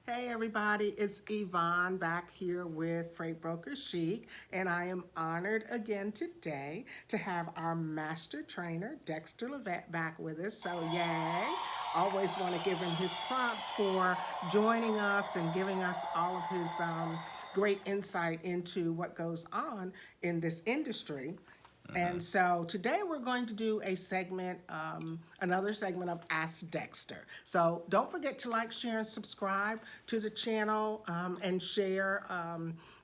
Hey everybody, it's Yvonne back here with Freightbrokerchic, and I am honored again today to have our master trainer, Dexter Levette, back with us. So yay! Always want to give him his props for joining us and giving us all of his great insight into what goes on in this industry. And so today we're going to do a segment, another segment of Ask Dexter. So don't forget to like, share, and subscribe to the channel and share.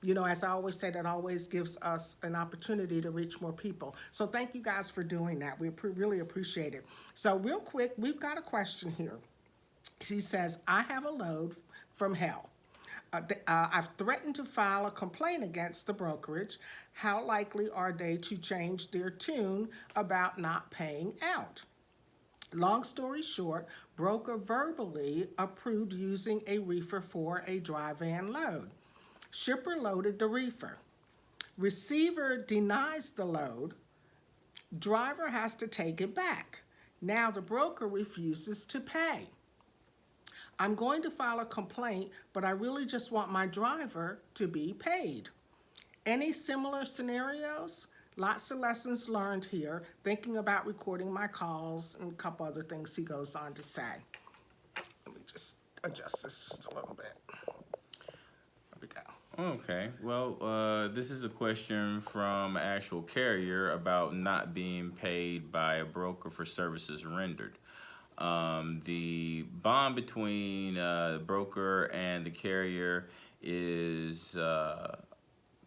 As I always say, that always gives us an opportunity to reach more people. So thank you guys for doing that. We really appreciate it. So real quick, we've got a question here. She says, I have a load from hell. I've threatened to file a complaint against the brokerage. How likely are they to change their tune about not paying out? Long story short, broker verbally approved using a reefer for a dry van load. Shipper loaded the reefer. Receiver denies the load. Driver has to take it back. Now the broker refuses to pay. I'm going to file a complaint, but I really just want my driver to be paid. Any similar scenarios? Lots of lessons learned here, thinking about recording my calls and a couple other things he goes on to say. Let me just adjust this just a little bit. There we go. Okay, well, this is a question from an actual carrier about not being paid by a broker for services rendered. The bond between the broker and the carrier is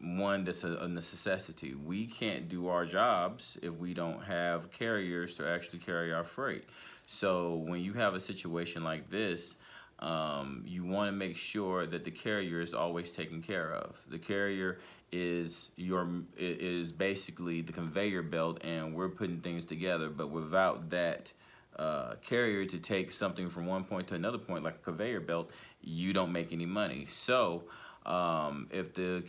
one that's a necessity. We can't do our jobs if we don't have carriers to actually carry our freight. So when you have a situation like this, you want to make sure that the carrier is always taken care of. The carrier is basically the conveyor belt, and we're putting things together. But without that carrier to take something from one point to another point, like a conveyor belt, you don't make any money. So if the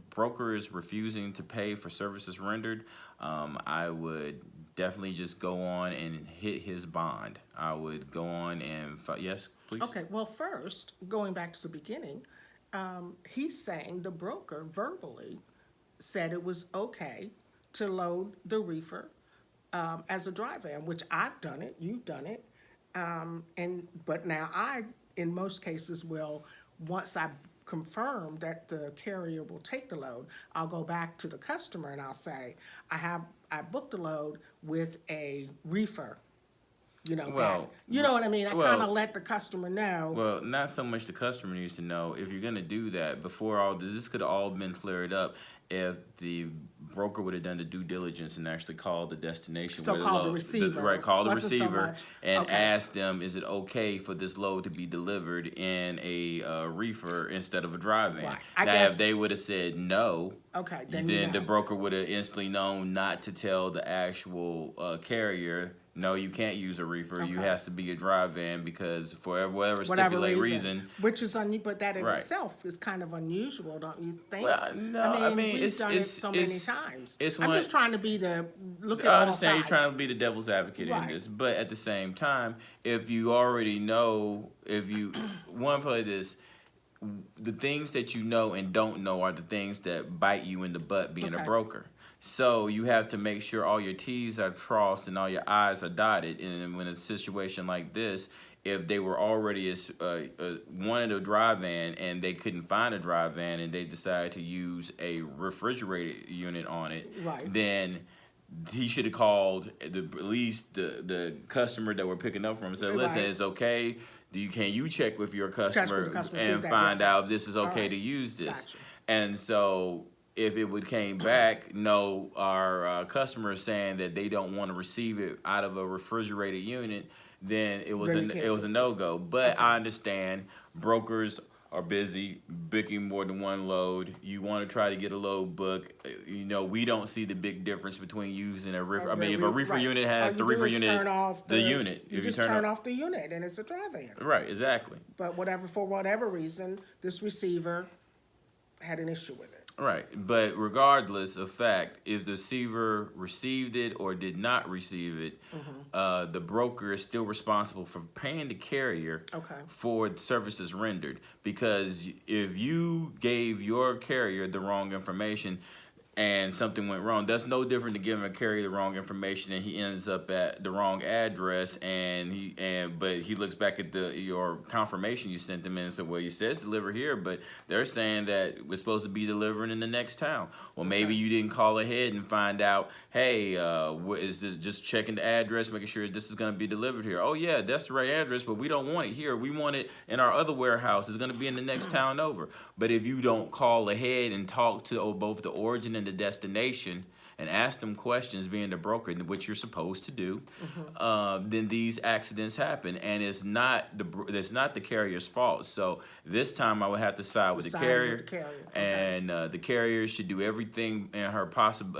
broker is refusing to pay for services rendered, I would definitely just go on and hit his bond. I would go on and yes, please. Okay, well, first, going back to the beginning, he's saying the broker verbally said it was okay to load the reefer as a dry van, which I've done it, you've done it, but now I, in most cases, will, once I confirm that the carrier will take the load, I'll go back to the customer and I'll say, I booked the load with a reefer. You know what I mean? I kind of let the customer know. Well, not so much the customer needs to know. If you're going to do that, before all this could have all been cleared up if the broker would have done the due diligence and actually called the destination. So call the receiver. Call the receiver and okay. ask them, is it okay for this load to be delivered in a reefer instead of a dry van? Right. Now, if they would have said no, okay, then the broker would have instantly known not to tell the actual carrier, no, you can't use a reefer. Okay. You has to be a dry van because for whatever stipulate reason. Which is but that in itself is kind of unusual, don't you think? Well, no, I mean we've done it so many times. I'm just trying to be look at all sides. I understand you're trying to be the devil's advocate in this, but at the same time, if you already know, if you want to play this, the things that you know and don't know are the things that bite you in the butt being a broker. So you have to make sure all your T's are crossed and all your I's are dotted. And when a situation like this, if they were already wanted a dry van and they couldn't find a dry van and they decided to use a refrigerated unit on it, then he should have called at least the customer that we're picking up from and said, listen, it's okay. Can you check with your customer and find out if this is okay to use this? Gotcha. And so if it came back, no, our customer is saying that they don't want to receive it out of a refrigerated unit, then it was a no-go. But I understand brokers are busy booking more than one load. You want to try to get a load book. We don't see the big difference between using a reefer. I mean, if a reefer unit has the reefer unit, turn off the unit. You just turn off the unit and it's a dry van. Right, exactly. But for whatever reason, this receiver had an issue with it. Right, but regardless of fact, if the receiver received it or did not receive it, the broker is still responsible for paying the carrier Okay. for the services rendered. Because if you gave your carrier the wrong information and something went wrong, that's no different than giving a carrier the wrong information and he ends up at the wrong address but he looks back at your confirmation you sent them in and said, well, you says deliver here, but they're saying that we're supposed to be delivering in the next town. Well, maybe you didn't call ahead and find out, hey, what is this? Just checking the address, making sure this is going to be delivered here. Oh yeah, that's the right address, but we don't want it here. We want it in our other warehouse. It's going to be in the next town over. But if you don't call ahead and talk to both the origin and the destination and ask them questions, being the broker, which you're supposed to do, then these accidents happen, and it's not the carrier's fault. So this time I would have to side with the carrier, and the carrier should do everything in her possible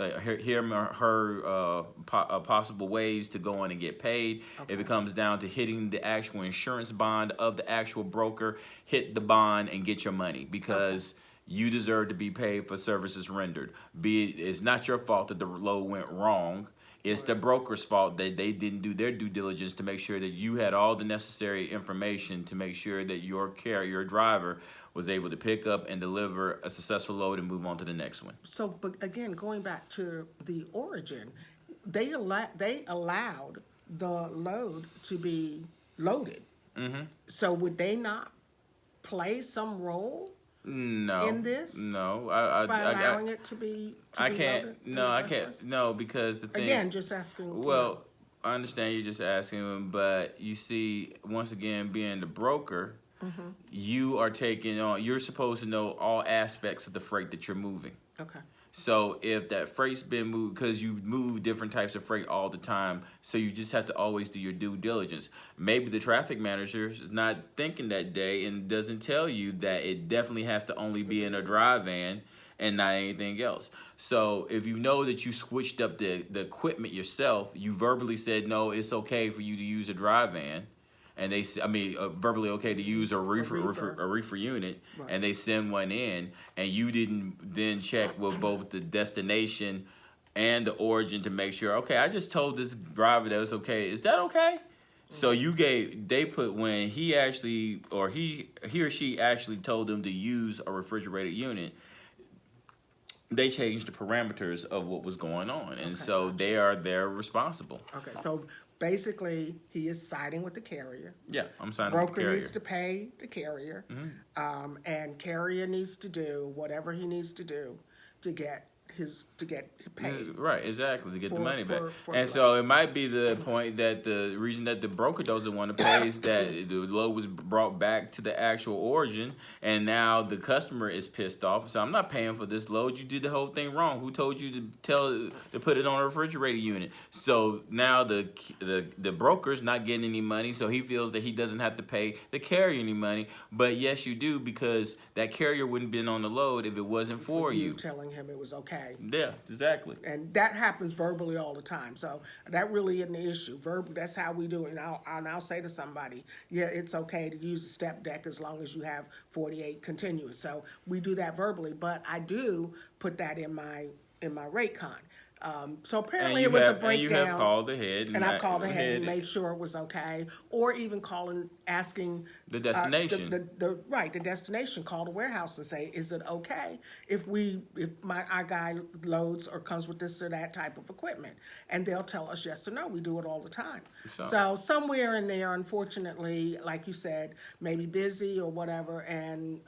possible ways to go in and get paid. If it comes down to hitting the actual insurance bond of the actual broker, hit the bond and get your money, because you deserve to be paid for services rendered. It's not your fault that the load went wrong. It's the broker's fault that they didn't do their due diligence to make sure that you had all the necessary information to make sure that your driver was able to pick up and deliver a successful load and move on to the next one. So, but again, going back to the origin, they allowed the load to be loaded. So would they not play some role No. in this? No. By allowing it to be I can't. loaded No, I can't. No, because the thing. Again, just asking. Well, I understand you're just asking, but you see, once again, being the broker, you are taking on. You're supposed to know all aspects of the freight that you're moving. Okay. So if that freight's been moved, because you move different types of freight all the time, so you just have to always do your due diligence. Maybe the traffic manager is not thinking that day and doesn't tell you that it definitely has to only be in a dry van and not anything else. So if you know that you switched up the equipment yourself, you verbally said, no, it's okay for you to use a dry van. And verbally okay to use a reefer unit, and they send one in, and you didn't then check with both the destination and the origin to make sure, okay, I just told this driver that it's okay. Is that okay? So when he actually, or he or she actually told them to use a refrigerated unit, they changed the parameters of what was going on, and so they're responsible. Okay, so basically, he is siding with the carrier. Yeah, I'm siding with the carrier. Broker needs to pay the carrier, and carrier needs to do whatever he needs to do to get paid. Right, exactly, to get the money back. And so it might be the point that the reason that the broker doesn't want to pay is that the load was brought back to the actual origin, and now the customer is pissed off. So I'm not paying for this load. You did the whole thing wrong. Who told you to put it on a refrigerator unit? So now the broker's not getting any money, so he feels that he doesn't have to pay the carrier any money. But yes, you do, because that carrier wouldn't have been on the load if it wasn't for you telling him it was okay. Yeah, exactly. And that happens verbally all the time. So that really isn't the issue. That's how we do it. And I'll say to somebody, yeah, it's okay to use a step deck as long as you have 48 continuous. So we do that verbally, but I do put that in my rate con. So apparently it was a breakdown. And you have called ahead. And I called ahead and made sure it was okay. Or even asking the destination. The destination, call the warehouse and say, is it okay if our guy loads or comes with this or that type of equipment? And they'll tell us yes or no. We do it all the time. So somewhere in there, unfortunately, like you said, maybe busy or whatever, and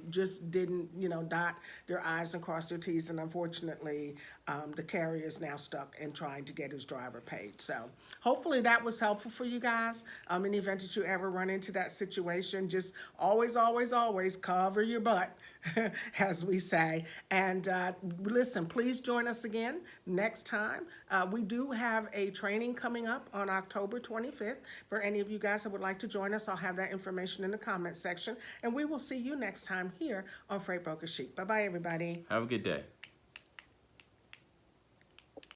just didn't, dot their I's and cross their T's. And unfortunately, the carrier is now stuck in trying to get his driver paid. So hopefully that was helpful for you guys. In the event that you ever run into that situation, just always, always, always cover your butt, as we say. And listen, please join us again next time. We do have a training coming up on October 25th. For any of you guys that would like to join us, I'll have that information in the comment section. And we will see you next time here on Freightbrokerchic. Bye-bye, everybody. Have a good day.